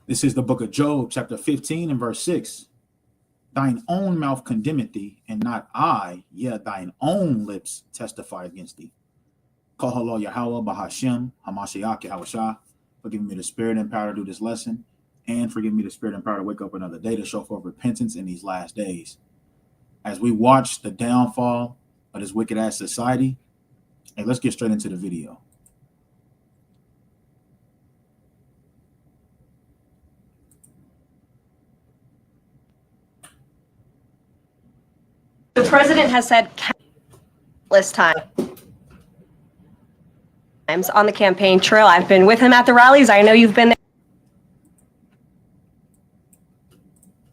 This is the book of Job, chapter 15 and verse 6. Thine own mouth condemneth thee, and not I, yet thine own lips testify against thee. Kahalo Yahweh Bahashem, Hamashiach Yahweh, forgive me the spirit and power to do this lesson, and forgive me the spirit and power to wake up another day to show forth repentance in these last days. As we watch the downfall of this wicked ass society, hey, let's get straight into the video. The president has said countless times on the campaign trail. I've been with him at the rallies. I know you've been there.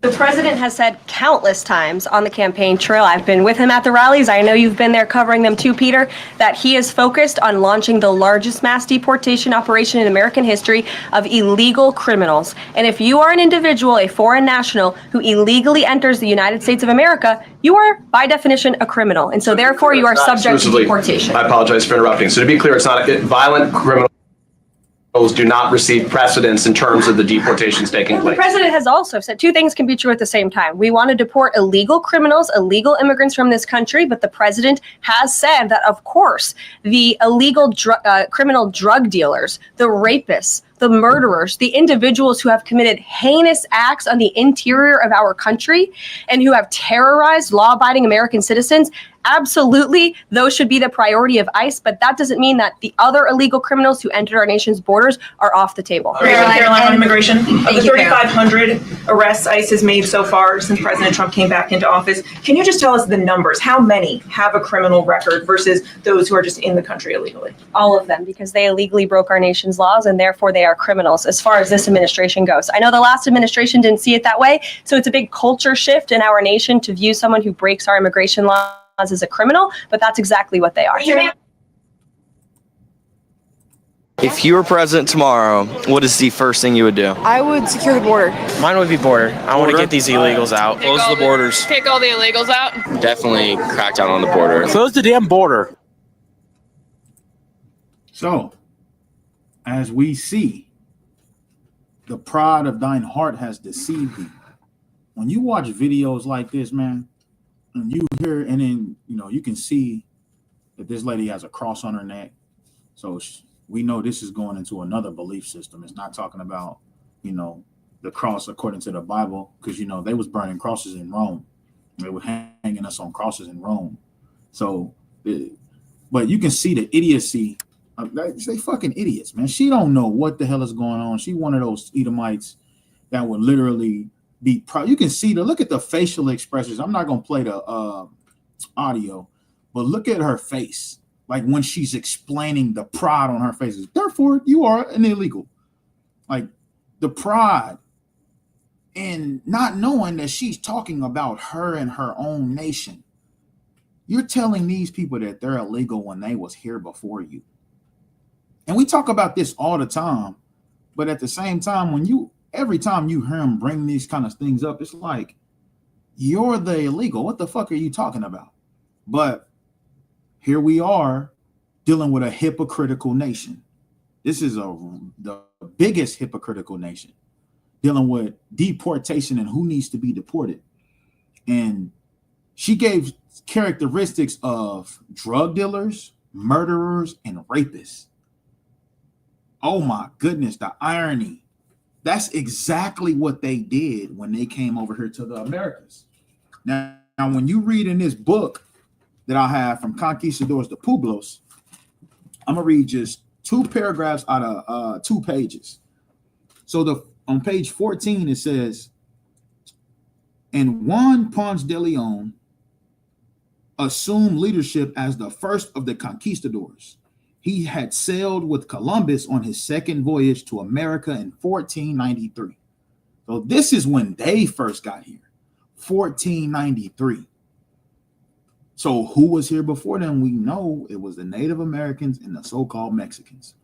The president has said countless times on the campaign trail, I've been with him at the rallies, I know you've been there covering them too, Peter, that he is focused on launching the largest mass deportation operation in American history of illegal criminals. And if you are an individual, a foreign national, who illegally enters the United States of America, you are, by definition, a criminal. And so therefore, you are subject to deportation. I apologize for interrupting. So to be clear, it's not violent criminal. Do not receive precedence in terms of the deportations taking place. The president has also said two things can be true at the same time. We want to deport illegal criminals, illegal immigrants from this country, but the president has said that, of course, the illegal criminal drug dealers, the rapists, the murderers, the individuals who have committed heinous acts on the interior of our country and who have terrorized law-abiding American citizens, absolutely, those should be the priority of ICE, but that doesn't mean that the other illegal criminals who entered our nation's borders are off the table. Caroline, on immigration, of the 3,500 arrests ICE has made so far since President Trump came back into office, can you just tell us the numbers? How many have a criminal record versus those who are just in the country illegally? All of them, because they illegally broke our nation's laws and therefore they are criminals as far as this administration goes. I know the last administration didn't see it that way, so it's a big culture shift in our nation to view someone who breaks our immigration laws as a criminal, but that's exactly what they are. If you were president tomorrow, what is the first thing you would do? I would secure the border. Mine would be border. I want to get these illegals out. Close the borders. Kick all the illegals out. Definitely crack down on the border. Close the damn border. So, as we see, the pride of thine heart has deceived thee. When you watch videos like this, man, and you hear, and then, you can see that this lady has a cross on her neck. So we know this is going into another belief system. It's not talking about, the cross according to the Bible, because, they was burning crosses in Rome. They were hanging us on crosses in Rome. So, but you can see the idiocy. They fucking idiots, man. She don't know what the hell is going on. She one of those Edomites that would literally be proud. You can see look at the facial expressions. I'm not gonna play the audio, but look at her face, like when she's explaining the pride on her face. Therefore, you are an illegal. Like the pride in not knowing that she's talking about her and her own nation. You're telling these people that they're illegal when they was here before you. And we talk about this all the time, but at the same time, every time you hear him bring these kind of things up, it's like, you're the illegal. What the fuck are you talking about? But here we are dealing with a hypocritical nation. This is the biggest hypocritical nation, dealing with deportation and who needs to be deported. And she gave characteristics of drug dealers, murderers, and rapists. Oh my goodness, the irony. That's exactly what they did when they came over here to the Americas. Now when you read in this book that I have, From Conquistadors to Pueblos, I'm gonna read just 2 paragraphs out of 2 pages. So on page 14 it says, and Juan Ponce de Leon assumed leadership as the first of the conquistadors. He had sailed with Columbus on his second voyage to America in 1493. So this is when they first got here, 1493. So who was here before them? We know it was the Native Americans and the so-called Mexicans.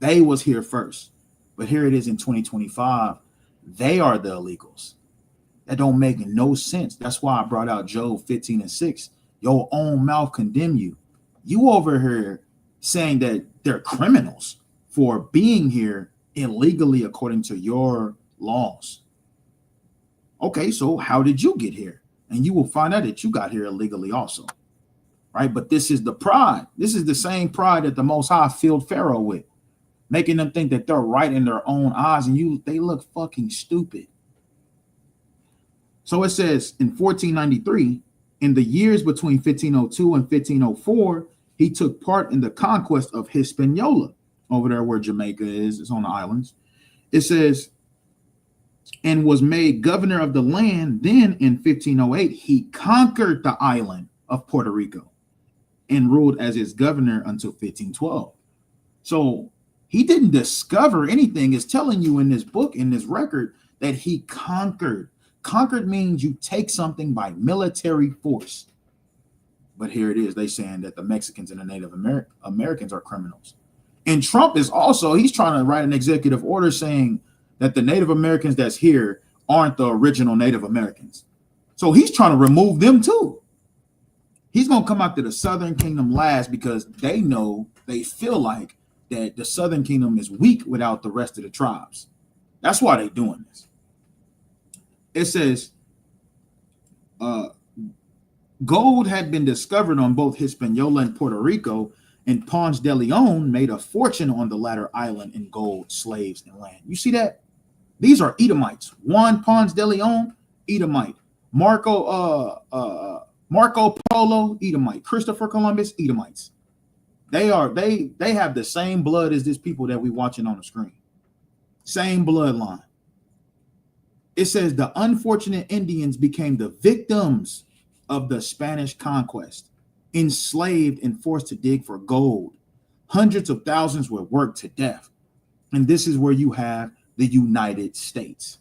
They was here first. But here it is in 2025. They are the illegals. That don't make no sense. That's why I brought out Job 15 and 6. Your own mouth condemn you. You over here saying that they're criminals for being here illegally according to your laws. Okay, so how did you get here? And you will find out that you got here illegally also, right? But this is the pride. This is the same pride that the Most High filled Pharaoh with, making them think that they're right in their own eyes, and they look fucking stupid. So it says in 1493, in the years between 1502 and 1504, he took part in the conquest of Hispaniola, over there where Jamaica is. It's on the islands. It says, and was made governor of the land. Then in 1508, he conquered the island of Puerto Rico and ruled as its governor until 1512. So he didn't discover anything. It's telling you in this book, in this record, that he conquered. Conquered means you take something by military force. But here it is. They saying that the Mexicans and the Native Americans are criminals. And Trump is also, he's trying to write an executive order saying that the Native Americans that's here aren't the original Native Americans. So he's trying to remove them too. He's going to come after the Southern Kingdom last because they feel like that the Southern Kingdom is weak without the rest of the tribes. That's why they're doing this. It says, gold had been discovered on both Hispaniola and Puerto Rico, and Ponce de Leon made a fortune on the latter island in gold, slaves, and land. You see that? These are Edomites. Juan Ponce de Leon, Edomite. Marco Polo, Edomite. Christopher Columbus, Edomites. They have the same blood as these people that we're watching on the screen. Same bloodline. It says the unfortunate Indians became the victims of the Spanish conquest, enslaved and forced to dig for gold. Hundreds of thousands were worked to death. And this is where you have the United States,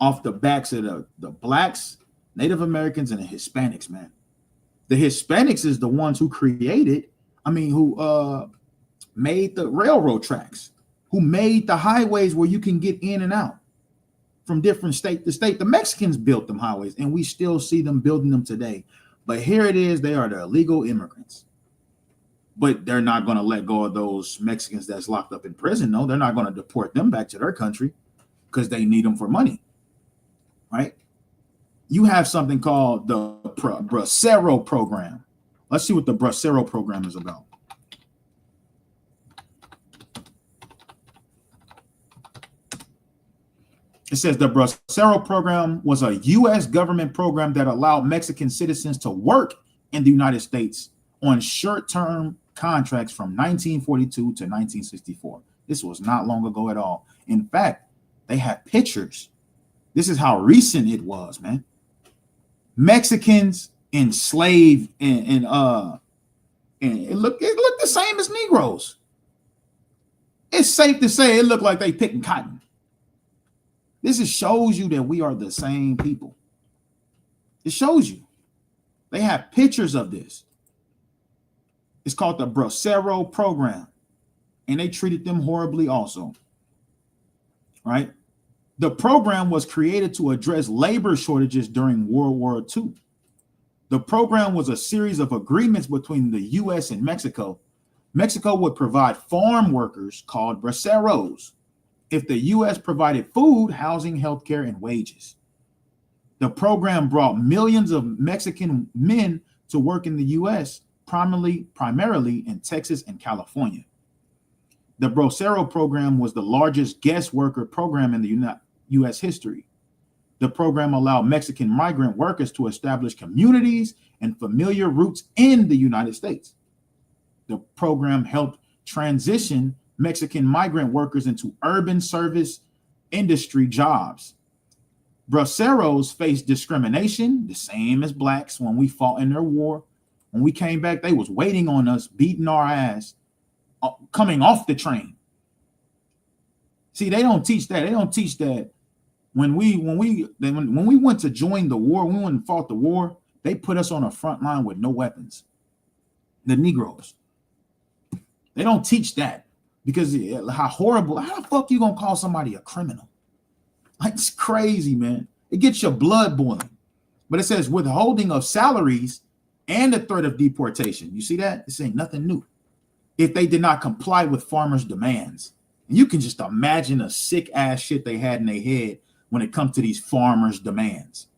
off the backs of the blacks, Native Americans, and the Hispanics, man. The Hispanics is the ones who who made the railroad tracks, who made the highways where you can get in and out from different state to state. The Mexicans built them highways, and we still see them building them today. But here it is, they are the illegal immigrants. But they're not going to let go of those Mexicans that's locked up in prison. No, they're not going to deport them back to their country because they need them for money, right? You have something called the Bracero program. Let's see what the Bracero program is about. It says the Bracero program was a U.S. government program that allowed Mexican citizens to work in the United States on short-term contracts from 1942 to 1964. This was not long ago at all. In fact, they have pictures. This is how recent it was, man. Mexicans enslaved and it looked the same as Negroes. It's safe to say it looked like they picking cotton. This shows you that we are the same people. It shows you. They have pictures of this. It's called the Bracero program, and they treated them horribly also, right? The program was created to address labor shortages during World War II. The program was a series of agreements between the U.S. and Mexico. Mexico would provide farm workers called braceros if the U.S. provided food, housing, healthcare, and wages. The program brought millions of Mexican men to work in the U.S., primarily in Texas and California. The Bracero program was the largest guest worker program in the U.S. history. The program allowed Mexican migrant workers to establish communities and familiar roots in the United States. The program helped transition Mexican migrant workers into urban service industry jobs. Braceros faced discrimination, the same as blacks when we fought in their war. When we came back, they was waiting on us, beating our ass, coming off the train. See, they don't teach that. They don't teach that when we went to join the war, we went and fought the war, they put us on a front line with no weapons. The Negroes. They don't teach that because how the fuck you gonna call somebody a criminal? Like, it's crazy, man. It gets your blood boiling. But it says withholding of salaries and the threat of deportation. You see that? This ain't nothing new. If they did not comply with farmers' demands. You can just imagine the sick ass shit they had in their head when it comes to these farmers' demands.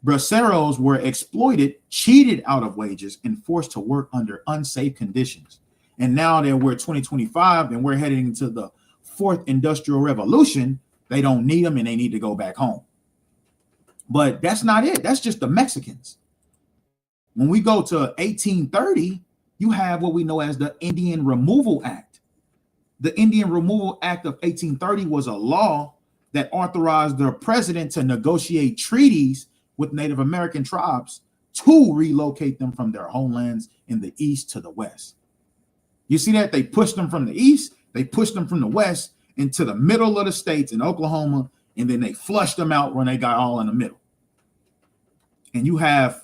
Braceros were exploited, cheated out of wages, and forced to work under unsafe conditions. And now that we're 2025 and we're heading into the fourth industrial revolution, they don't need them and they need to go back home. But that's not it. That's just the Mexicans. When we go to 1830, you have what we know as the Indian Removal Act. The Indian Removal Act of 1830 was a law that authorized the president to negotiate treaties with Native American tribes to relocate them from their homelands in the east to the west. You see that? They pushed them from the east, they pushed them from the west into the middle of the states in Oklahoma, and then they flushed them out when they got all in the middle. And you have,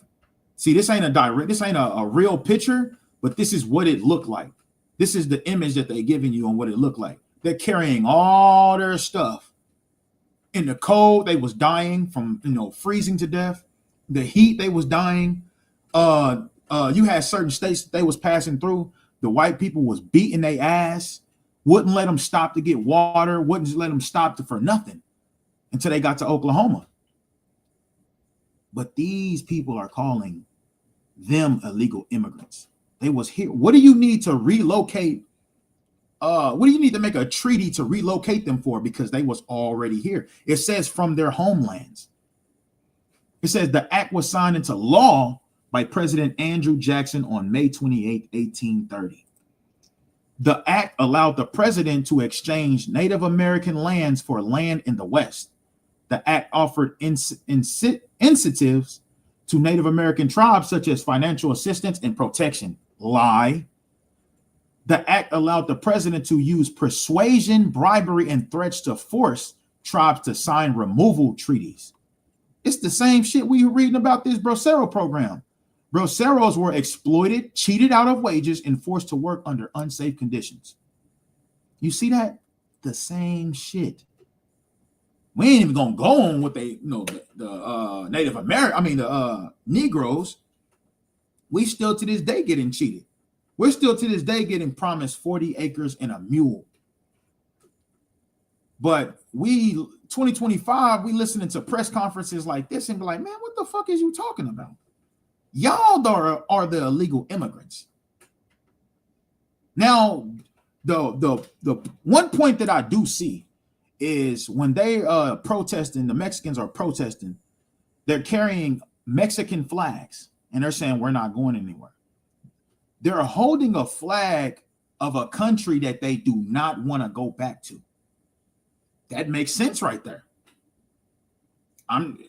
see, this ain't a real picture, but this is what it looked like. This is the image that they're giving you on what it looked like. They're carrying all their stuff. In the cold, they was dying from, freezing to death. The heat, they was dying. You had certain states that they was passing through. The white people was beating their ass, wouldn't let them stop to get water, wouldn't let them stop for nothing until they got to Oklahoma. But these people are calling them illegal immigrants. They was here. What do you need to relocate? What do you need to make a treaty to relocate them for? Because they was already here. It says from their homelands. It says the act was signed into law by President Andrew Jackson on May 28, 1830. The act allowed the president to exchange Native American lands for land in the West. The act offered incentives to Native American tribes, such as financial assistance and protection. Lie. The act allowed the president to use persuasion, bribery, and threats to force tribes to sign removal treaties. It's the same shit we were reading about this Bracero program. Braceros were exploited, cheated out of wages, and forced to work under unsafe conditions. You see that? The same shit. We ain't even gonna go on with the Native American, the Negroes. We still to this day getting cheated. We're still to this day getting promised 40 acres and a mule. But 2025, we listening to press conferences like this and be like, man, what the fuck is you talking about? Y'all are the illegal immigrants. Now, the one point that I do see is when they protesting, the Mexicans are protesting, they're carrying Mexican flags and they're saying we're not going anywhere. They're holding a flag of a country that they do not want to go back to. That makes sense right there.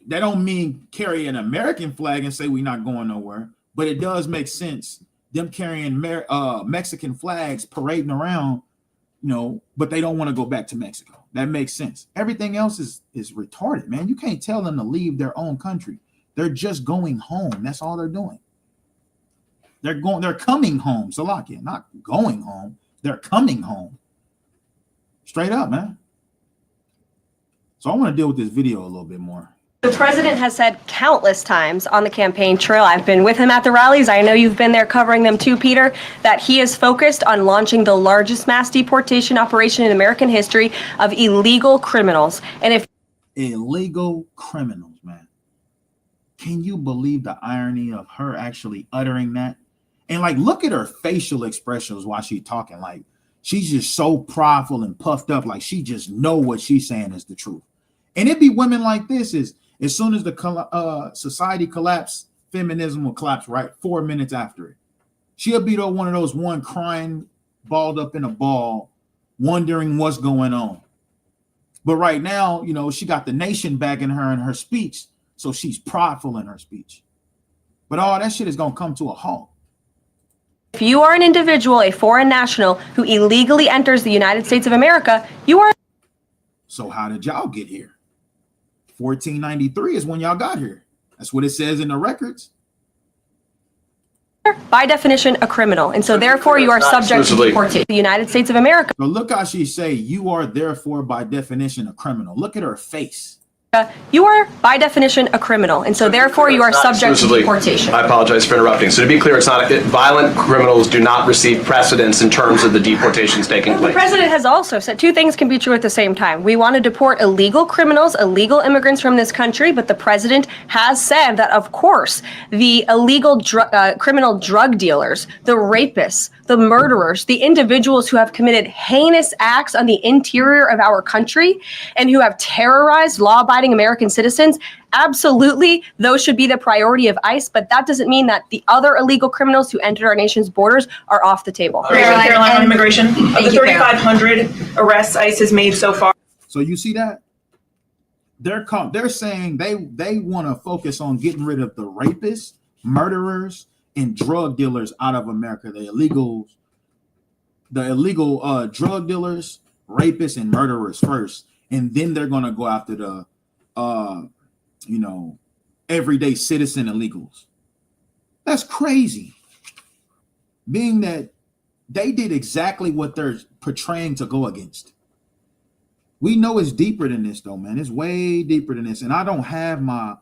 That don't mean carry an American flag and say we're not going nowhere, but it does make sense. Them carrying Mexican flags parading around, but they don't want to go back to Mexico. That makes sense. Everything else is retarded, man. You can't tell them to leave their own country. They're just going home. That's all they're doing. They're coming home. Salakia, not going home. They're coming home. Straight up, man. So I want to deal with this video a little bit more. The president has said countless times on the campaign trail, I've been with him at the rallies, I know you've been there covering them too, Peter, that he is focused on launching the largest mass deportation operation in American history of illegal criminals. And if illegal criminals, man. Can you believe the irony of her actually uttering that? And look at her facial expressions while she's talking. She's just so prideful and puffed up, like she just know what she's saying is the truth. And it be women like this is as soon as the society collapse, feminism will collapse right 4 minutes after it. She'll be one of those one crying, balled up in a ball, wondering what's going on. But right now, she got the nation backing her in her speech, so she's prideful in her speech. But all that shit is gonna come to a halt. If you are an individual, a foreign national who illegally enters the United States of America, you are. So how did y'all get here? 1493 is when y'all got here. That's what it says in the records. By definition, a criminal. And so therefore you are subject to deportation to the United States of America. So look how she say, you are therefore by definition a criminal. Look at her face. You are, by definition, a criminal, and so therefore you are subject to deportation. I apologize for interrupting. So to be clear, it's not violent criminals do not receive precedence in terms of the deportations taking place. The president has also said two things can be true at the same time. We want to deport illegal criminals, illegal immigrants from this country, but the president has said that, of course, the illegal criminal drug dealers, the rapists, the murderers, the individuals who have committed heinous acts on the interior of our country and who have terrorized law-abiding American citizens, absolutely, those should be the priority of ICE, but that doesn't mean that the other illegal criminals who entered our nation's borders are off the table. Caroline, on immigration, of the 3,500 arrests ICE has made so far. So you see that? They're saying they want to focus on getting rid of the rapists, murderers, and drug dealers out of America. The illegal drug dealers, rapists, and murderers first, and then they're gonna go after the everyday citizen illegals. That's crazy. Being that they did exactly what they're portraying to go against. We know it's deeper than this, though, man. It's way deeper than this. And I don't have my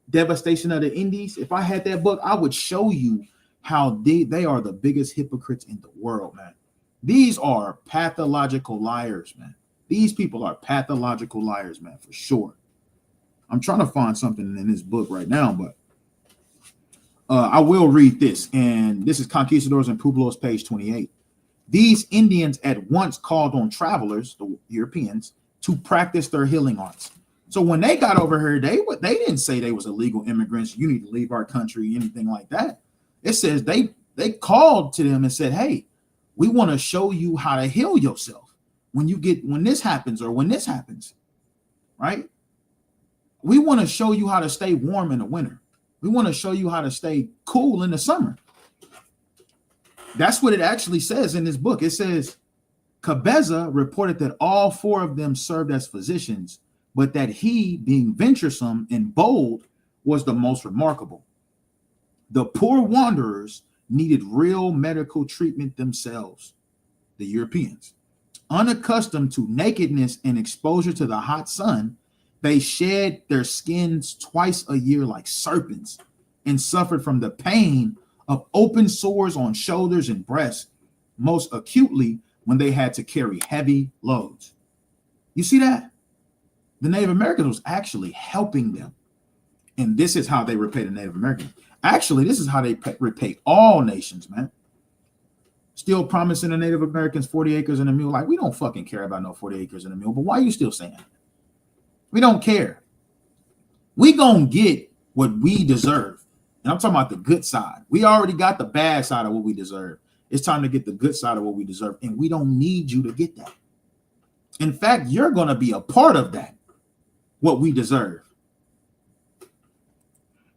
Devastation of the Indies. If I had that book, I would show you how they are the biggest hypocrites in the world, man. These are pathological liars, man. These people are pathological liars, man, for sure. I'm trying to find something in this book right now, but I will read this. And this is Conquistadors and Pueblos, page 28. These Indians at once called on travelers, the Europeans, to practice their healing arts. So when they got over here, they didn't say they was illegal immigrants. You need to leave our country, anything like that. It says they called to them and said, hey, we want to show you how to heal yourself when this happens or when this happens, right? We want to show you how to stay warm in the winter. We want to show you how to stay cool in the summer. That's what it actually says in this book. It says Cabeza reported that all four of them served as physicians, but that he, being venturesome and bold, was the most remarkable. The poor wanderers needed real medical treatment themselves, the Europeans. Unaccustomed to nakedness and exposure to the hot sun, they shed their skins twice a year like serpents and suffered from the pain of open sores on shoulders and breasts, most acutely when they had to carry heavy loads. You see that? The Native Americans was actually helping them. And this is how they repay the Native Americans. Actually, this is how they repay all nations, man. Still promising the Native Americans 40 acres and a mule. Like, we don't fucking care about no 40 acres and a mule, but why are you still saying it? We don't care. We gonna get what we deserve. And I'm talking about the good side. We already got the bad side of what we deserve. It's time to get the good side of what we deserve. And we don't need you to get that. In fact, you're going to be a part of that, what we deserve.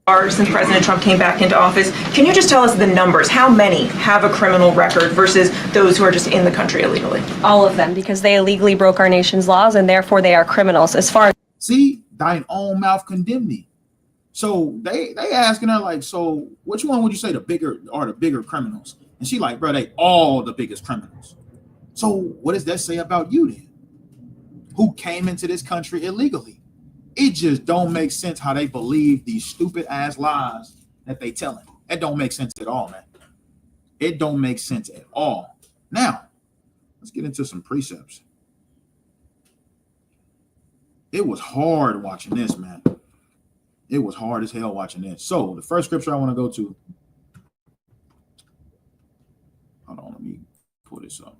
Since President Trump came back into office, can you just tell us the numbers? How many have a criminal record versus those who are just in the country illegally? All of them, because they illegally broke our nation's laws and therefore they are criminals. As far as see, thine own mouth condemn thee. So they asking her like, so which one would you say the bigger criminals? And she like, bro, they all the biggest criminals. So what does that say about you then? Who came into this country illegally? It just don't make sense how they believe these stupid ass lies that they telling. It don't make sense at all, man. It don't make sense at all. Now, let's get into some precepts. It was hard watching this, man. It was hard as hell watching this. So the first scripture I want to go to. Hold on, let me pull this up.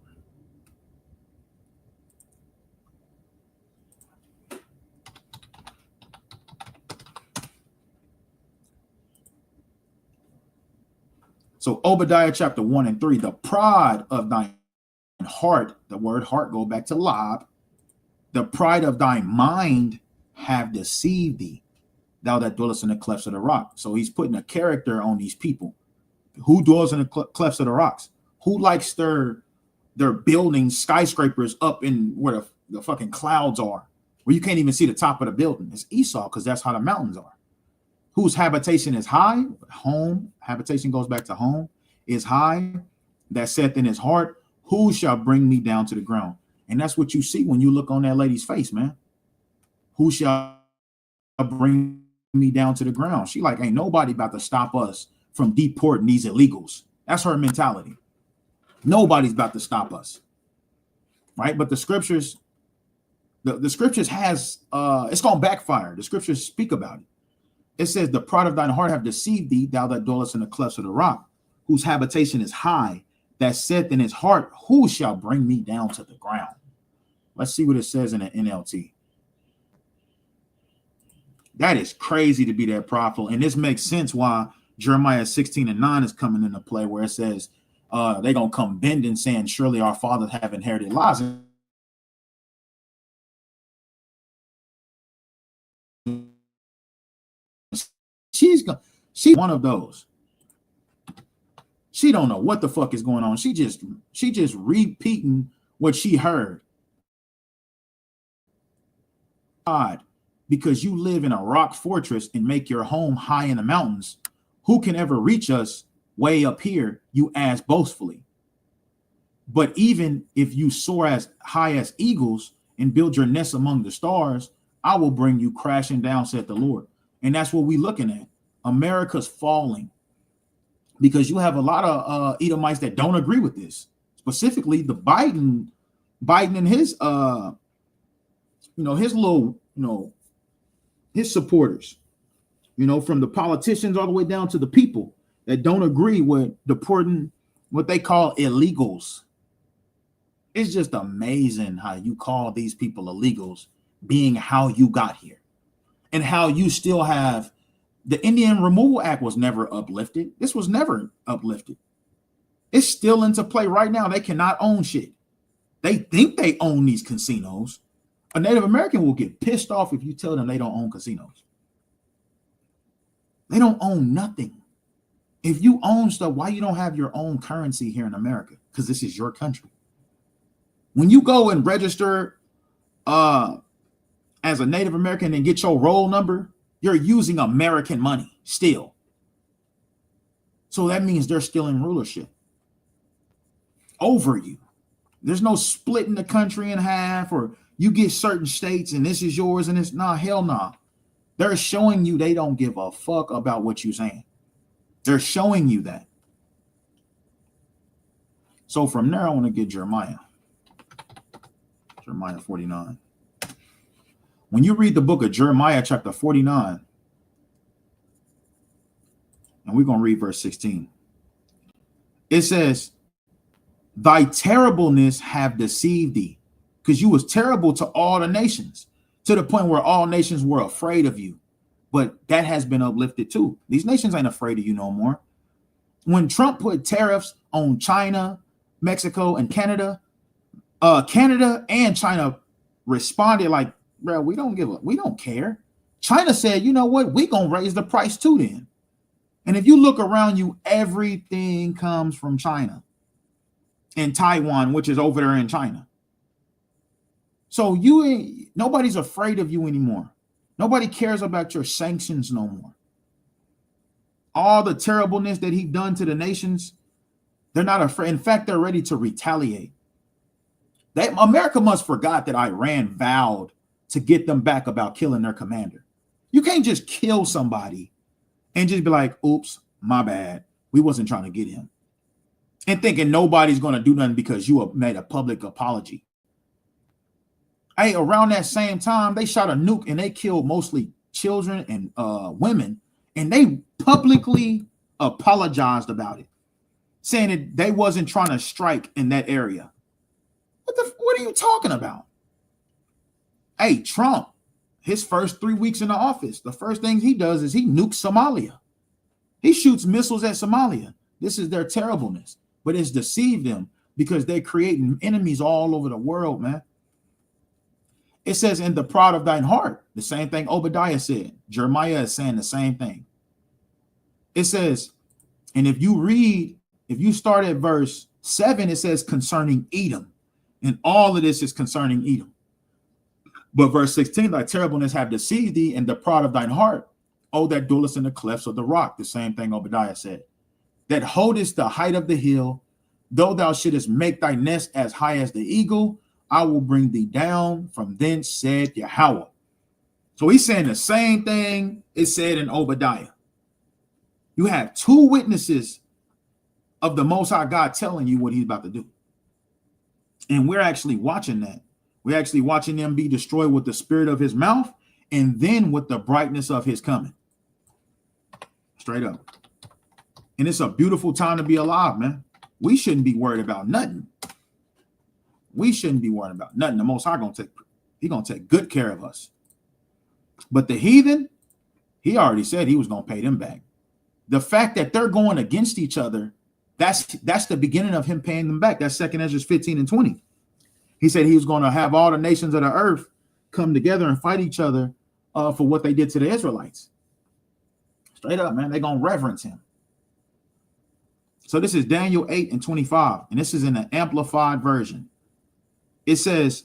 So Obadiah chapter 1 and 3, the pride of thine heart, the word heart go back to lab, the pride of thy mind have deceived thee, thou that dwellest in the clefts of the rock. So he's putting a character on these people. Who dwells in the clefts of the rocks? Who likes their building skyscrapers up in where the fucking clouds are, where you can't even see the top of the building? It's Esau, because that's how the mountains are. Whose habitation is high, home, habitation goes back to home, is high, that saith in his heart, who shall bring me down to the ground? And that's what you see when you look on that lady's face, man. who shall bring me down to the ground? She like, ain't nobody about to stop us from deporting these illegals. That's her mentality. Nobody's about to stop us, right? But the scriptures, the scriptures has, it's going to backfire. The scriptures speak about it. It says, the pride of thine heart have deceived thee, thou that dwellest in the clefts of the rock, whose habitation is high, that saith in his heart, who shall bring me down to the ground? Let's see what it says in the NLT. That is crazy to be that prideful. And this makes sense why Jeremiah 16:9 is coming into play, where it says they're going to come bending, saying, surely our fathers have inherited lies. She's one of those. She don't know what the fuck is going on. She just repeating what she heard. God, because you live in a rock fortress and make your home high in the mountains, who can ever reach us way up here? You ask boastfully. But even if you soar as high as eagles and build your nest among the stars, I will bring you crashing down, said the Lord. And that's what we're looking at. America's falling because you have a lot of Edomites that don't agree with this. Specifically, the Biden and his his little, his supporters, from the politicians all the way down to the people that don't agree with deporting what they call illegals. It's just amazing how you call these people illegals, being how you got here and how you still have the Indian Removal Act was never uplifted. This was never uplifted. It's still into play right now. They cannot own shit. They think they own these casinos. A Native American will get pissed off if you tell them they don't own casinos. They don't own nothing. If you own stuff, why you don't have your own currency here in America? Because this is your country. When you go and register as a Native American and get your roll number, you're using American money still. So that means they're still in rulership over you. There's no splitting the country in half, or you get certain states and this is yours and it's not. Hell nah. They're showing you they don't give a fuck about what you're saying. They're showing you that. So from there, I want to get Jeremiah 49. When you read the book of Jeremiah, chapter 49, and we're going to read verse 16, it says, thy terribleness have deceived thee, because you was terrible to all the nations, to the point where all nations were afraid of you. But that has been uplifted too. These nations ain't afraid of you no more. When Trump put tariffs on China, Mexico, and Canada, Canada and China responded like, bro, we don't care. China said, you know what? We're going to raise the price too then. And if you look around you, everything comes from China and Taiwan, which is over there in China. So nobody's afraid of you anymore. Nobody cares about your sanctions no more. All the terribleness that he's done to the nations, they're not afraid. In fact, they're ready to retaliate. America must forgot that Iran vowed to get them back about killing their commander. You can't just kill somebody and just be like, oops, my bad. We wasn't trying to get him. And thinking nobody's going to do nothing because you have made a public apology. Hey, around that same time, they shot a nuke and they killed mostly children and women. And they publicly apologized about it, saying that they wasn't trying to strike in that area. What are you talking about? Hey, Trump, his first 3 weeks in the office, the first thing he does is he nukes Somalia. He shoots missiles at Somalia. This is their terribleness, but it's deceived them because they're creating enemies all over the world, man. It says, in the pride of thine heart, the same thing Obadiah said. Jeremiah is saying the same thing. It says, and if you start at verse 7, it says concerning Edom. And all of this is concerning Edom. But verse 16, thy terribleness have deceived thee, and the pride of thine heart, O that dwellest in the clefts of the rock. The same thing Obadiah said. That holdest the height of the hill, though thou shouldest make thy nest as high as the eagle, I will bring thee down from thence, said Yahweh. So he's saying the same thing it said in Obadiah. You have two witnesses of the Most High God telling you what he's about to do. And we're actually watching that. We're actually watching them be destroyed with the spirit of his mouth and then with the brightness of his coming. Straight up. And it's a beautiful time to be alive, man. We shouldn't be worried about nothing. We shouldn't be worried about nothing. The Most High gonna take good care of us. But the heathen, he already said he was gonna pay them back. The fact that they're going against each other, that's the beginning of him paying them back. That's 2 Ezra 15 and 20. He said he was going to have all the nations of the earth come together and fight each other for what they did to the Israelites. Straight up, man. They're going to reverence him. So this is Daniel 8 and 25, and this is in the amplified version. It says,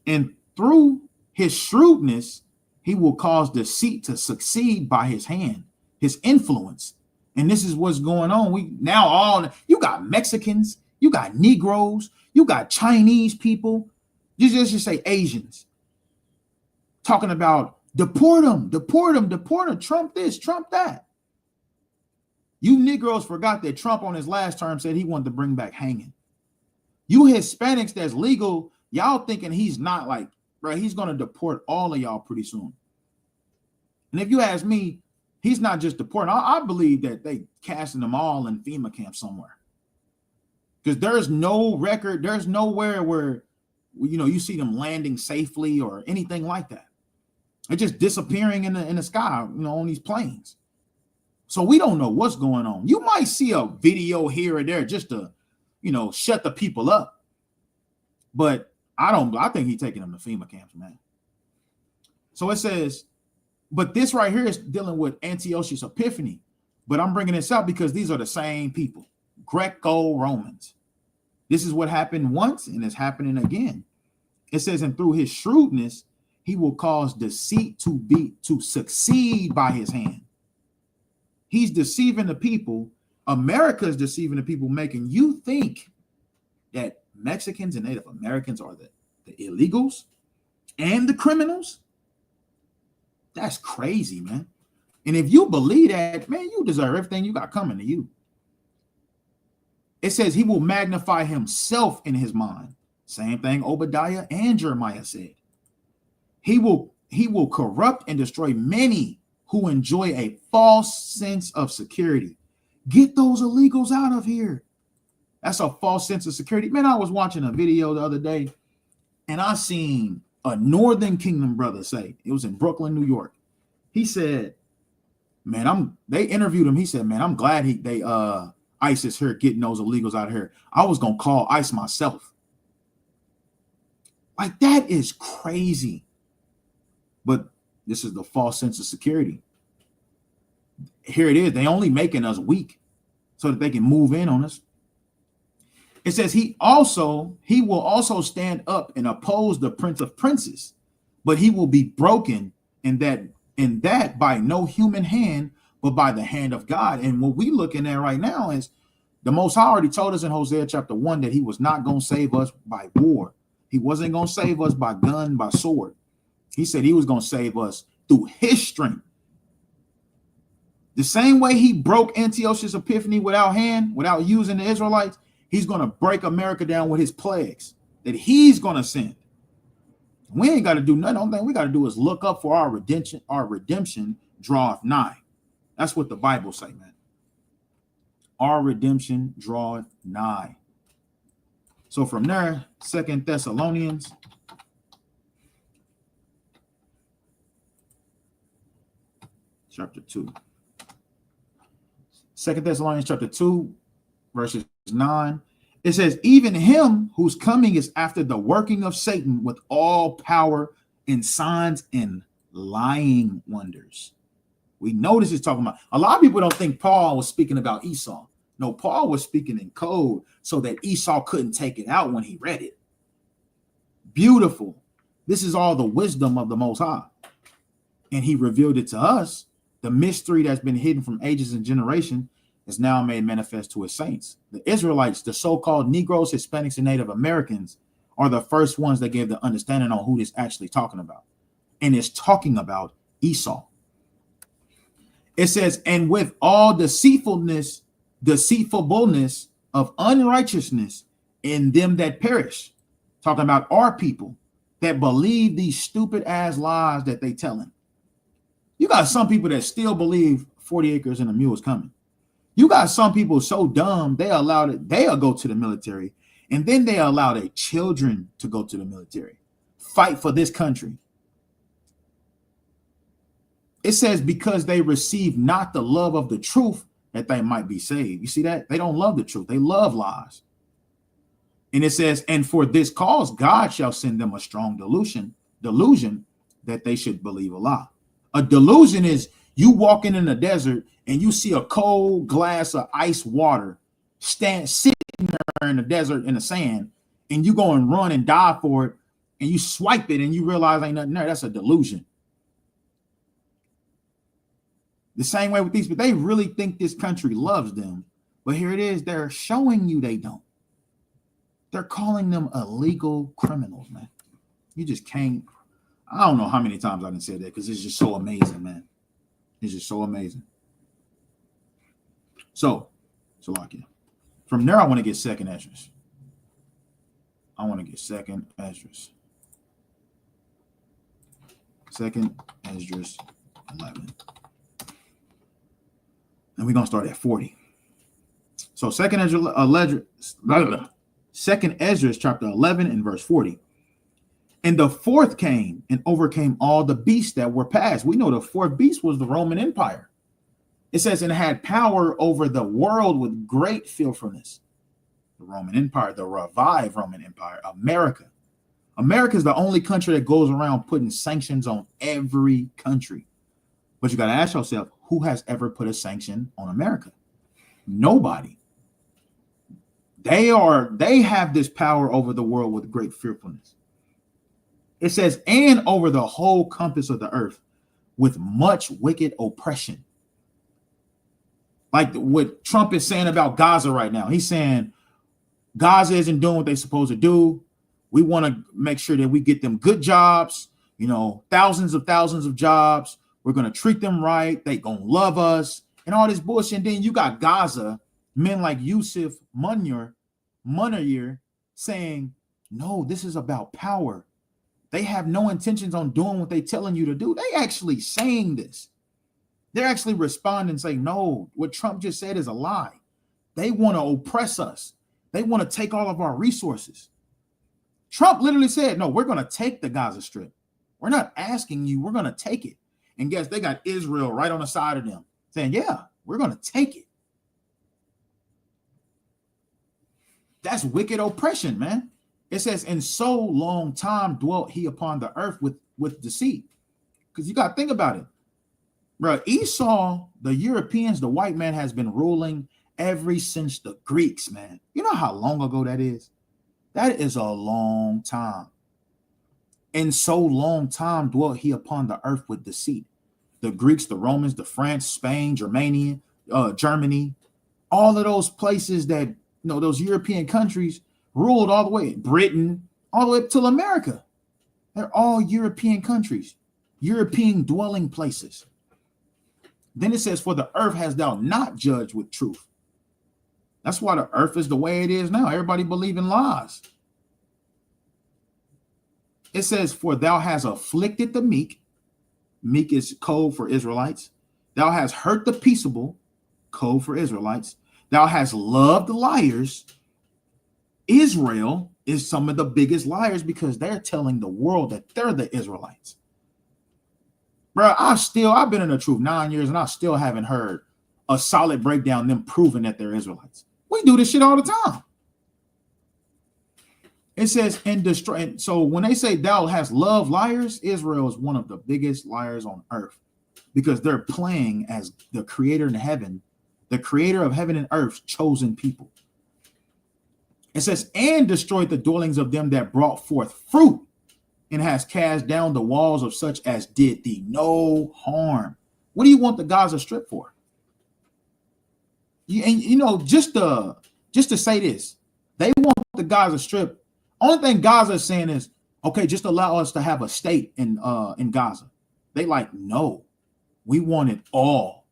and through his shrewdness, he will cause deceit to succeed by his hand, his influence. And this is what's going on. You got Mexicans, you got Negroes, you got Chinese people, you just say Asians, talking about deport them, Trump this, Trump that. You Negroes forgot that Trump on his last term said he wanted to bring back hanging. You Hispanics that's legal, y'all thinking he's not like, right? He's going to deport all of y'all pretty soon. And if you ask me, he's not just deporting. I believe that they casting them all in FEMA camp somewhere. Because there's no record, there's nowhere where, you see them landing safely or anything like that. They're just disappearing in the sky, on these planes. So we don't know what's going on. You might see a video here or there just to, shut the people up. But I think he's taking them to FEMA camps, man. So it says, but this right here is dealing with Antiochus Epiphanes. But I'm bringing this up because these are the same people, Greco-Romans. This is what happened once and it's happening again. It says, and through his shrewdness, he will cause deceit to succeed by his hand. He's deceiving the people. America is deceiving the people, making you think that Mexicans and Native Americans are the illegals and the criminals. That's crazy, man. And if you believe that, man, you deserve everything you got coming to you. It says he will magnify himself in his mind. Same thing Obadiah and Jeremiah said. He will corrupt and destroy many who enjoy a false sense of security. Get those illegals out of here. That's a false sense of security. Man, I was watching a video the other day and I seen a Northern Kingdom brother say, it was in Brooklyn, New York. He said, man, they interviewed him. He said, man, I'm glad ICE is here getting those illegals out of here. I was going to call ICE myself. Like, that is crazy. But this is the false sense of security. Here it is. They only making us weak so that they can move in on us. It says he will also stand up and oppose the Prince of Princes, but he will be broken in that by no human hand, but by the hand of God. And what we looking at right now is the Most High already told us in Hosea chapter 1 that he was not going to save us by war. He wasn't going to save us by gun, by sword. He said he was going to save us through his strength. The same way he broke Antiochus Epiphanes without using the Israelites, he's going to break America down with his plagues that he's going to send. We ain't got to do nothing. The only thing we got to do is look up for our redemption. Our redemption draweth nigh. That's what the Bible say, man. Our redemption draweth nigh. So from there, 2 Thessalonians chapter 2. 2 Thessalonians chapter 2, verses 9. It says, even him whose coming is after the working of Satan with all power and signs and lying wonders. We know this is talking about, a lot of people don't think Paul was speaking about Esau. No, Paul was speaking in code so that Esau couldn't take it out when he read it. Beautiful. This is all the wisdom of the Most High. And he revealed it to us. The mystery that's been hidden from ages and generation is now made manifest to his saints. The Israelites, the so-called Negroes, Hispanics, and Native Americans are the first ones that gave the understanding on who this actually talking about. and it's talking about Esau. It says, and with all deceitfulness of unrighteousness in them that perish. Talking about our people that believe these stupid ass lies that they telling. You got some people that still believe 40 acres and a mule is coming. You got some people so dumb they'll go to the military, and then they allow their children to go to the military, fight for this country. It says because they receive not the love of the truth that they might be saved. You see that? They don't love the truth. They love lies. And it says, and for this cause, God shall send them a strong delusion that they should believe a lie. A delusion is you walking in the desert and you see a cold glass of ice water sitting there in the desert in the sand, and you go and run and die for it, and you swipe it and you realize ain't nothing there. That's a delusion. The same way with these, but they really think this country loves them. But here it is, they're showing you they don't. They're calling them illegal criminals, man. You just can't. I don't know how many times I can say that because it's just so amazing, man. It's just so amazing. So like from there, I want to get second Esdras. Second Esdras 11. And we're going to start at 40. So second Esdras chapter 11 and verse 40. And the fourth came and overcame all the beasts that were past. We know the fourth beast was the Roman Empire. It says, and had power over the world with great fearfulness. The Roman Empire, the revived Roman Empire, America. America is the only country that goes around putting sanctions on every country. But you got to ask yourself, who has ever put a sanction on America? Nobody. They have this power over the world with great fearfulness. It says, and over the whole compass of the earth with much wicked oppression. Like what Trump is saying about Gaza right now. He's saying Gaza isn't doing what they're supposed to do. We want to make sure that we get them good jobs, thousands of jobs. We're going to treat them right. They going to love us and all this bullshit. And then you got Gaza, men like Yusuf Munir saying, no, this is about power. They have no intentions on doing what they're telling you to do. They actually saying this. They're actually responding saying, no, what Trump just said is a lie. They want to oppress us. They want to take all of our resources. Trump literally said, no, we're going to take the Gaza Strip. We're not asking you. We're going to take it. And guess they got Israel right on the side of them saying, yeah, we're going to take it. That's wicked oppression, man. It says, in so long time dwelt he upon the earth with deceit. Because you got to think about it. Bro, Esau, the Europeans, the white man has been ruling ever since the Greeks, man. You know how long ago that is? That is a long time. In so long time dwelt he upon the earth with deceit. The Greeks, the Romans, the France, Spain, Germany, all of those places that, those European countries ruled all the way, Britain, all the way up to America. They're all European countries, European dwelling places. Then it says, for the earth has thou not judged with truth. That's why the earth is the way it is now. Everybody believe in lies. It says, for thou hast afflicted the meek. Meek is code for Israelites. Thou hast hurt the peaceable. Code for Israelites. Thou hast loved liars. Israel is some of the biggest liars because they're telling the world that they're the Israelites. Bro, I've been in the truth 9 years and I still haven't heard a solid breakdown, them proving that they're Israelites. We do this shit all the time. It says, and destroy. So when they say thou hast loved liars, Israel is one of the biggest liars on earth because they're playing as the creator in heaven, the creator of heaven and earth's chosen people. It says, and destroyed the dwellings of them that brought forth fruit, and has cast down the walls of such as did thee no harm. What do you want the Gaza Strip for? Just to say this, they want the Gaza Strip. Only thing Gaza is saying is, Okay, just allow us to have a state in Gaza. They like, no, we want it all.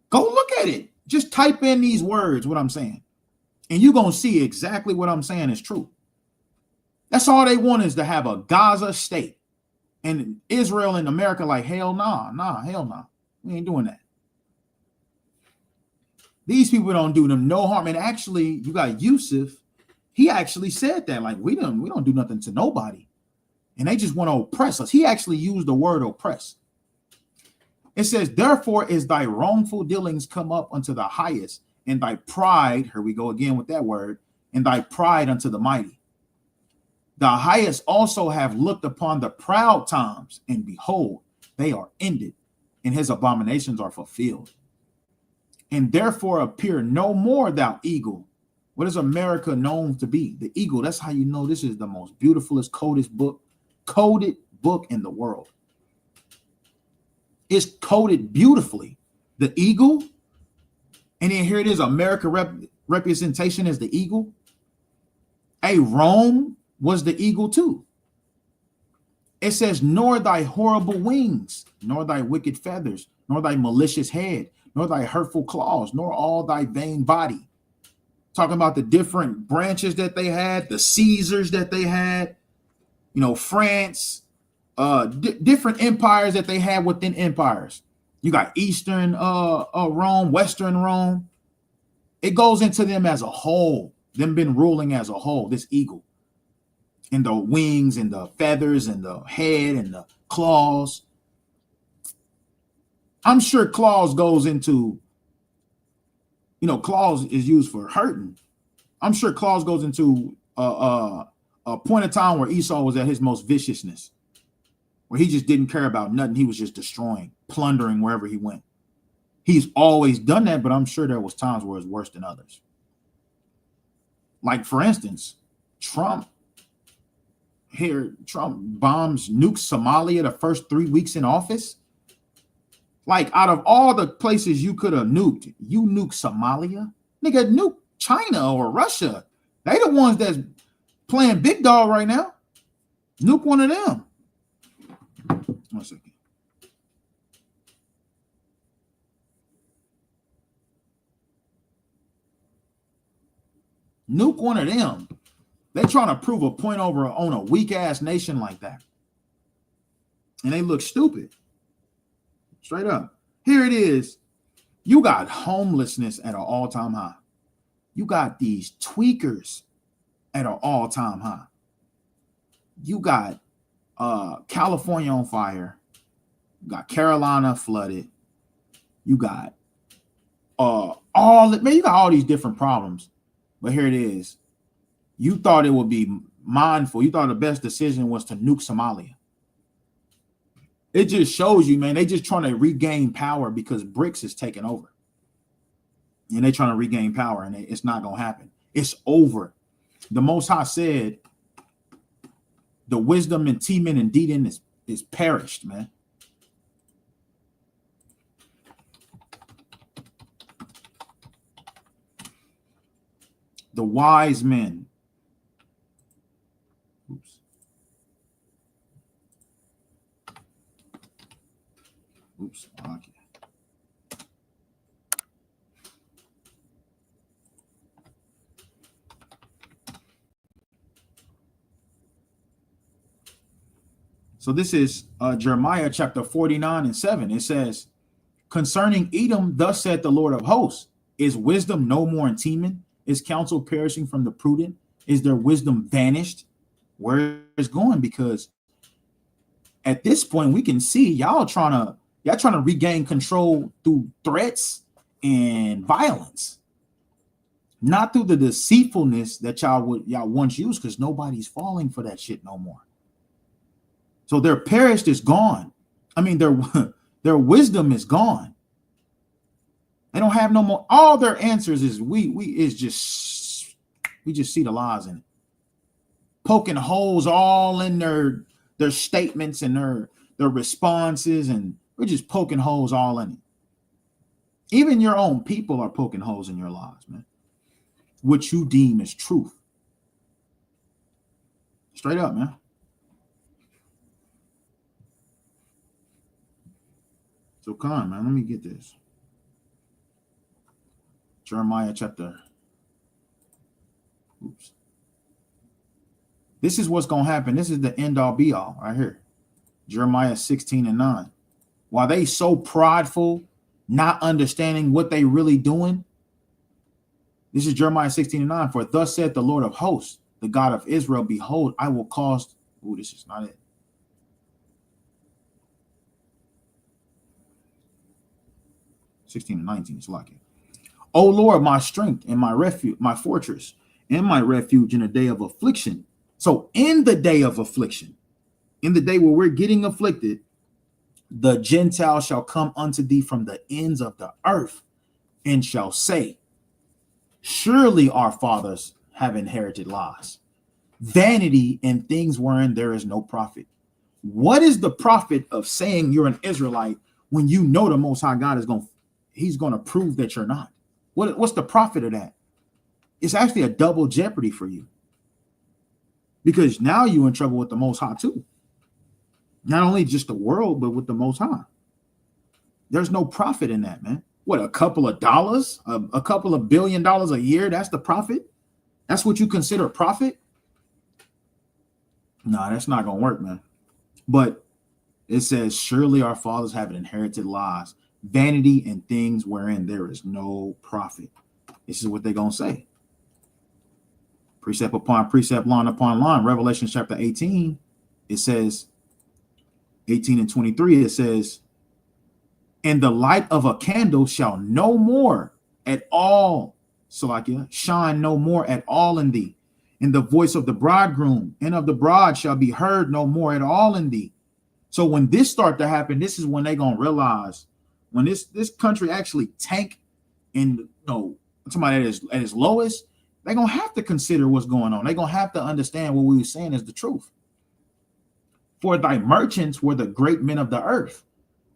Go look at it. Just type in these words, what I'm saying. And you're going to see exactly what I'm saying is true. That's all they want, is to have a Gaza state. And Israel and America like, hell hell nah. We ain't doing that. These people don't do them no harm. And actually, you got Yusuf. He actually said that, like, we don't do nothing to nobody. And they just want to oppress us. He actually used the word oppress. It says, therefore is thy wrongful dealings come up unto the highest, and thy pride, here we go again with that word, and thy pride unto the mighty. The highest also have looked upon the proud times, and behold, they are ended, and his abominations are fulfilled. And therefore appear no more, thou eagle. What is America known to be? The eagle. That's how you know this is the most beautifulest, coded book in the world. It's coded beautifully. The eagle. And then here it is, America representation as the eagle. Hey, Rome was the eagle too. It says, nor thy horrible wings, nor thy wicked feathers, nor thy malicious head, nor thy hurtful claws, nor all thy vain body. Talking about the different branches that they had, the Caesars that they had, France, different empires that they had within empires. You got Eastern Rome, Western Rome. It goes into them as a whole, them been ruling as a whole, this eagle. And the wings and the feathers and the head and the claws. I'm sure claws goes into, claws is used for hurting. I'm sure claws goes into a point of time where Esau was at his most viciousness, where he just didn't care about nothing. He was just destroying, plundering wherever he went. He's always done that, but I'm sure there was times where it's worse than others. Like, for instance, Trump bombs, nukes Somalia the first 3 weeks in office. Like, out of all the places you could have nuked, you nuke Somalia? Nigga, nuke China or Russia. They the ones that's playing big dog right now. Nuke one of them. 1 second. Nuke one of them. They trying to prove a point over on a weak ass nation like that. And they look stupid. Straight up. Here it is. You got homelessness at an all-time high. You got these tweakers at an all-time high. You got California on fire. You got Carolina flooded. You got you got all these different problems. But here it is. You thought it would be mindful. You thought the best decision was to nuke Somalia. It just shows you, man, they just trying to regain power because BRICS is taking over. And they trying to regain power, and it's not going to happen. It's over. The Most High said the wisdom in Teman and Dedan is perished, man. The wise men. Oops. Okay. So this is Jeremiah chapter 49:7. It says, concerning Edom, thus said the Lord of hosts, is wisdom no more in Teman? Is counsel perishing from the prudent? Is their wisdom vanished? Where is going? Because at this point, we can see y'all trying to regain control through threats and violence, not through the deceitfulness that y'all once used, because nobody's falling for that shit no more. So their perished is gone. I mean, their wisdom is gone. They don't have no more. All their answers is we just see the lies in it, poking holes all in their statements and their responses, and we're just poking holes all in it. Even your own people are poking holes in your lies, man. What you deem as truth. Straight up, man. So come on, man. Let me get this. Jeremiah chapter. Oops. This is what's going to happen. This is the end all be all right here. Jeremiah 16:9. While they so prideful, not understanding what they really doing. This is Jeremiah 16:9. For thus said the Lord of hosts, the God of Israel, behold, I will cause. Oh, this is not it. 16:19. It's like it. O Lord, my strength and my refuge, my fortress, and my refuge in a day of affliction. So in the day of affliction, in the day where we're getting afflicted, the Gentiles shall come unto thee from the ends of the earth and shall say, surely our fathers have inherited lies, vanity and things wherein there is no profit. What is the profit of saying you're an Israelite when you know the Most High God he's going to prove that you're not? What's the profit of that? It's actually a double jeopardy for you, because now you're in trouble with the Most High too. Not only just the world, but with the Most High. There's no profit in that, man. What, a couple of dollars, a couple of $1 billion a year? That's the profit? That's what you consider profit? No, that's not going to work, man. But it says, surely our fathers have inherited lies, vanity and things wherein there is no profit. This is what they're going to say. Precept upon precept, line upon line. Revelation chapter 18, it says, 18 and 23, it says, and the light of a candle shall no more at all, Salakia, shine no more at all in thee. And the voice of the bridegroom and of the bride shall be heard no more at all in thee. So when this start to happen, this is when they're going to realize, when this country actually tank and somebody at its lowest, they're going to have to consider what's going on. They're going to have to understand what we were saying is the truth. For thy merchants were the great men of the earth,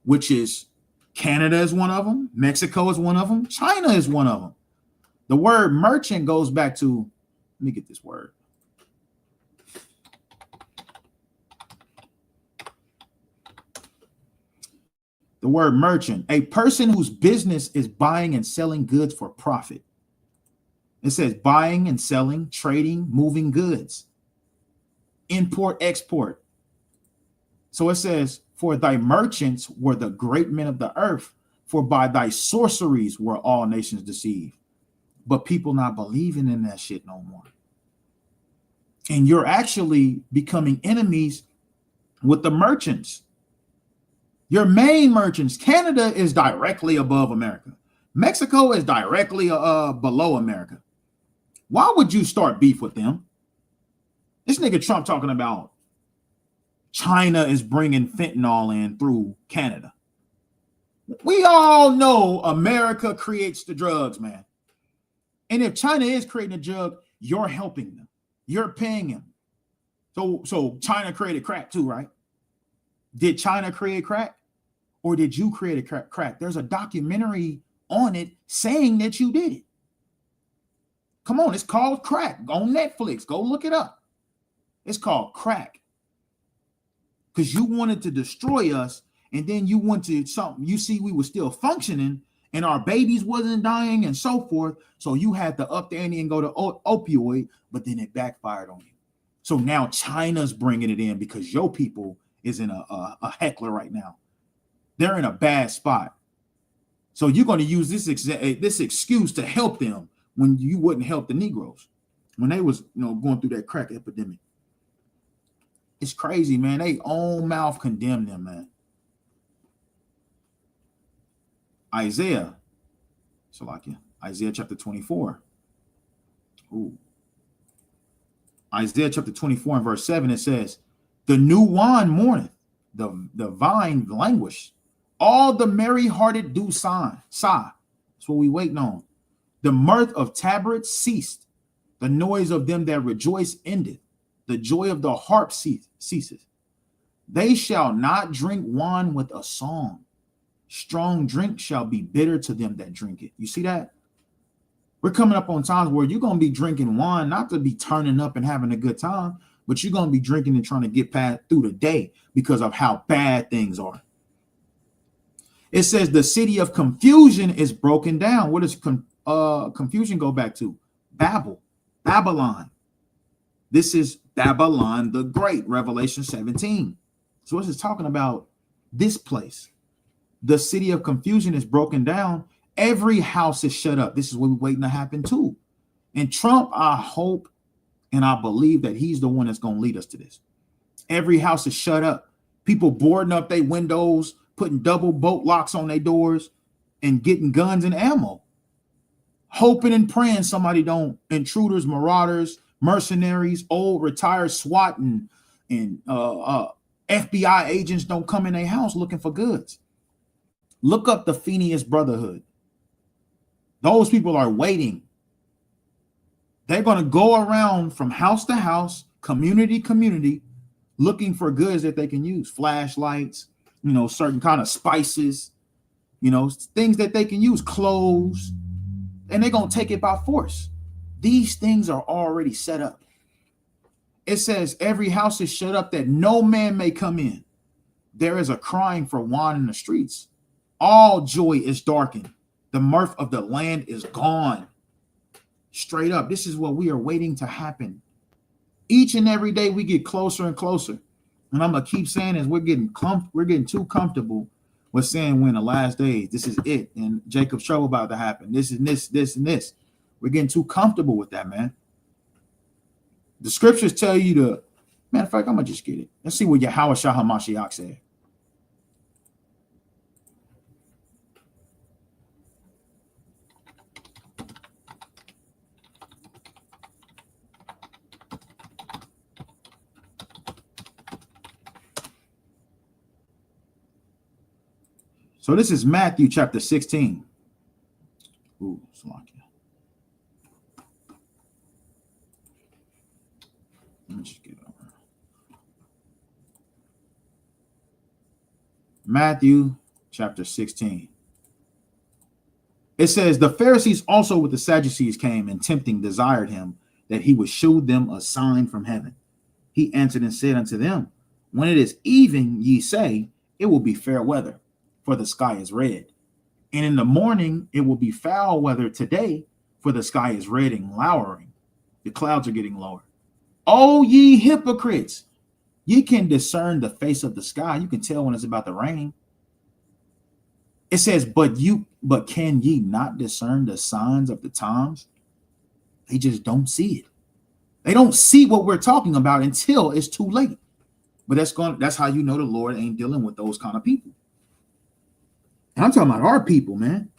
which is Canada is one of them, Mexico is one of them, China is one of them. The word merchant goes back to, let me get this word. The word merchant, a person whose business is buying and selling goods for profit. It says buying and selling, trading, moving goods, import, export. So it says, for thy merchants were the great men of the earth, for by thy sorceries were all nations deceived. But people not believing in that shit no more. And you're actually becoming enemies with the merchants. Your main merchants. Canada is directly above America. Mexico is directly below America. Why would you start beef with them? This nigga Trump talking about China is bringing fentanyl in through Canada. We all know America creates the drugs, man. And if China is creating a drug, you're helping them. You're paying them. So China created crack too, right? Did China create crack? Or did you create a crack? There's a documentary on it saying that you did it. Come on, it's called Crack. On Netflix, go look it up. It's called Crack. Because you wanted to destroy us, and then you wanted something. You see, we were still functioning, and our babies wasn't dying, and so forth. So you had to up the ante and go to opioid, but then it backfired on you. So now China's bringing it in because your people is in a heckler right now. They're in a bad spot. So you're going to use this excuse to help them when you wouldn't help the Negroes when they was going through that crack epidemic. It's crazy, man. They own mouth condemn them, man. Isaiah chapter 24. Ooh. Isaiah chapter 24 and verse 7, it says, the new wine mourneth, the vine languish, all the merry-hearted do sigh. That's what we waiting on. The mirth of tabrets ceased, the noise of them that rejoice ended, the joy of the harp ceases. They shall not drink wine with a song. Strong drink shall be bitter to them that drink it. You see that? We're coming up on times where you're going to be drinking wine, not to be turning up and having a good time, but you're going to be drinking and trying to get past through the day because of how bad things are. It says the city of confusion is broken down. What does confusion go back to? Babylon. This is Babylon the Great, Revelation 17. So this is talking about this place. The city of confusion is broken down. Every house is shut up. This is what we're waiting to happen too. And Trump, I hope and I believe that he's the one that's going to lead us to this. Every house is shut up. People boarding up their windows, putting double bolt locks on their doors, and getting guns and ammo. Hoping and praying somebody don't, intruders, marauders, mercenaries, old retired SWAT and FBI agents don't come in their house looking for goods. Look up the Phineas Brotherhood. Those people are waiting. They're going to go around from house to house, community to community, looking for goods that they can use. Flashlights, certain kind of spices, things that they can use, clothes, and they're going to take it by force. These things are already set up. It says every house is shut up that no man may come in. There is a crying for wine in the streets. All joy is darkened. The mirth of the land is gone. Straight up, this is what we are waiting to happen. Each and every day we get closer and closer. And I'm gonna keep saying is we're getting too comfortable with saying when the last days, this is it, and Jacob's trouble about to happen. This and this. We're getting too comfortable with that, man. The scriptures tell you to, matter of fact, I'm gonna just get it. Let's see what Yahweh Shah HaMashiach said. So this is Matthew chapter 16. Ooh, Slovakia. Let me just get it over. Matthew chapter 16. It says, the Pharisees also with the Sadducees came and tempting desired him that he would shew them a sign from heaven. He answered and said unto them, when it is even, ye say, it will be fair weather, for the sky is red. And in the morning, it will be foul weather today, for the sky is red and lowering. The clouds are getting lower. Oh, ye hypocrites, ye can discern the face of the sky. You can tell when it's about to rain. It says, but can ye not discern the signs of the times? They just don't see it. They don't see what we're talking about until it's too late. But that's how you know the Lord ain't dealing with those kind of people. And I'm talking about our people, man.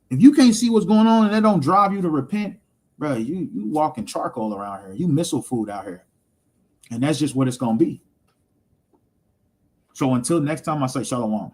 If you can't see what's going on and that don't drive you to repent, bro, you walking charcoal around here. You missile food out here. And that's just what it's going to be. So until next time, I say shalom.